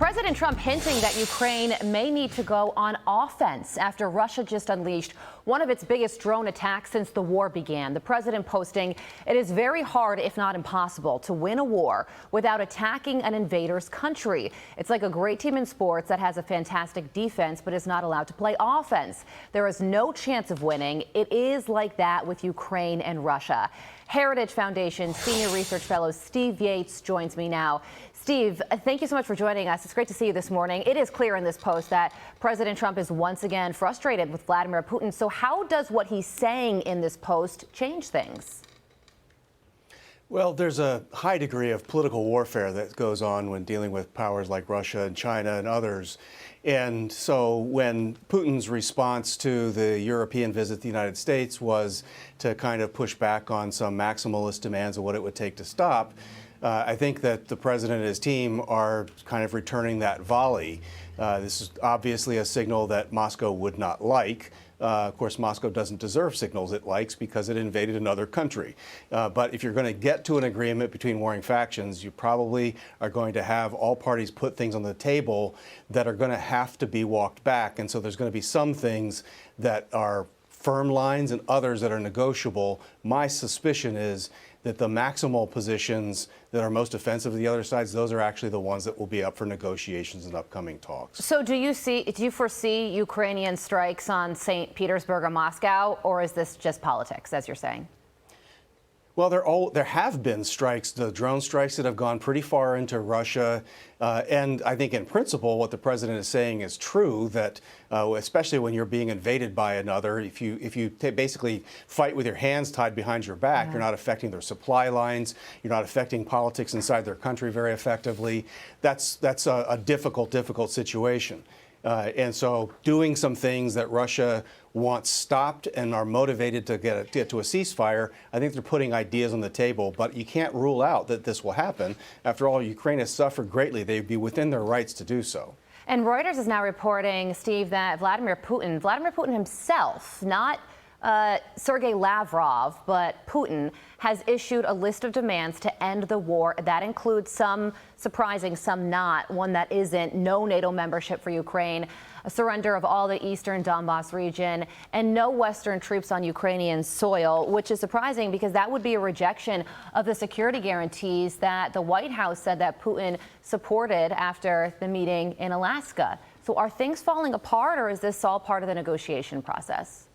President Trump hinting that Ukraine may need to go on offense after Russia just unleashed one of its biggest drone attacks since the war began. The president posting, "It is very hard, if not impossible, to win a war without attacking an invader's country. It's like a great team in sports that has a fantastic defense but is not allowed to play offense. There is no chance of winning. It is like that with Ukraine and Russia." Heritage Foundation Senior Research Fellow Steve Yates joins me now. Steve, thank you so much for joining us. It's great to see you this morning. It is clear in this post that President Trump is once again frustrated with Vladimir Putin. So how does what he's saying in this post change things? Well, there's a high degree of political warfare that goes on when dealing with powers like Russia and China and others. And so when Putin's response to the European visit to the United States was to kind of push back on some maximalist demands of what it would take to stop, I think that the president and his team are kind of returning that volley. This is obviously a signal that Moscow would not like. Of course, Moscow doesn't deserve signals it likes because it invaded another country. But if you're going to get to an agreement between warring factions, you probably are going to have all parties put things on the table that are going to have to be walked back. And so there's going to be some things that are firm lines and others that are negotiable. My suspicion is that the maximal positions that are most offensive to the other sides, those are actually the ones that will be up for negotiations in upcoming talks. So do you foresee Ukrainian strikes on St. Petersburg or Moscow, or is this just politics, as you're saying? Well, there have been strikes, the drone strikes that have gone pretty far into Russia. And I think in principle, what the president is saying is true, that especially when you're being invaded by another, if you basically fight with your hands tied behind your back, You're not affecting their supply lines, you're not affecting politics inside their country very effectively. That's a difficult situation. And so doing some things that Russia wants stopped and are motivated to get to a ceasefire, I think they're putting ideas on the table. But you can't rule out that this will happen. After all, Ukraine has suffered greatly. They'd be within their rights to do so. And Reuters is now reporting, Steve, that Vladimir Putin himself, not Sergei Lavrov, but Putin, has issued a list of demands to end the war. That includes some surprising, some not. One that isn't: no NATO membership for Ukraine, a surrender of all the eastern Donbas region, and no Western troops on Ukrainian soil, which is surprising because that would be a rejection of the security guarantees that the White House said that Putin supported after the meeting in Alaska. So are things falling apart, or is this all part of the negotiation process?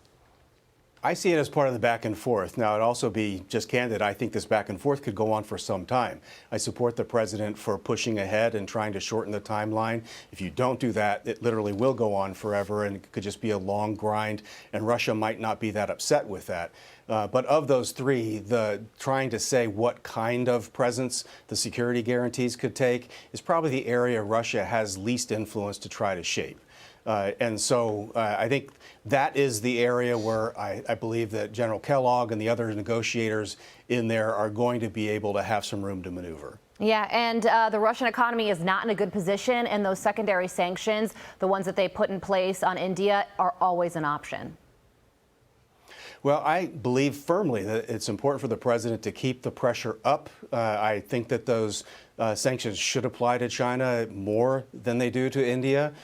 I see it as part of the back and forth. Now, I'd also be just candid. I think this back and forth could go on for some time. I support the president for pushing ahead and trying to shorten the timeline. If you don't do that, it literally will go on forever, and it could just be a long grind, and Russia might not be that upset with that. But of those three, the trying to say what kind of presence the security guarantees could take is probably the area Russia has least influence to try to shape. And so I think that is the area where I believe that General Kellogg and the other negotiators in there are going to be able to have some room to maneuver. Yeah, and the Russian economy is not in a good position, and those secondary sanctions, the ones that they put in place on India, are always an option. Well, I believe firmly that it's important for the president to keep the pressure up. I think that those sanctions should apply to China more than they do to India.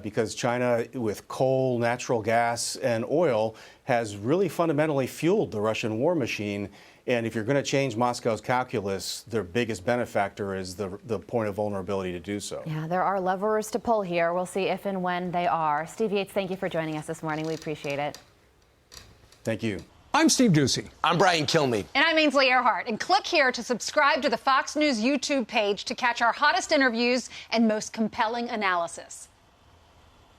Because China, with coal, natural gas, and oil, has really fundamentally fueled the Russian war machine. And if you're going to change Moscow's calculus, their biggest benefactor is the point of vulnerability to do so. Yeah, there are levers to pull here. We'll see if and when they are. Steve Yates, thank you for joining us this morning. We appreciate it. Thank you. I'm Steve Doocy. I'm Brian Kilmeade. And I'm Ainsley Earhart. And click here to subscribe to the Fox News YouTube page to catch our hottest interviews and most compelling analysis.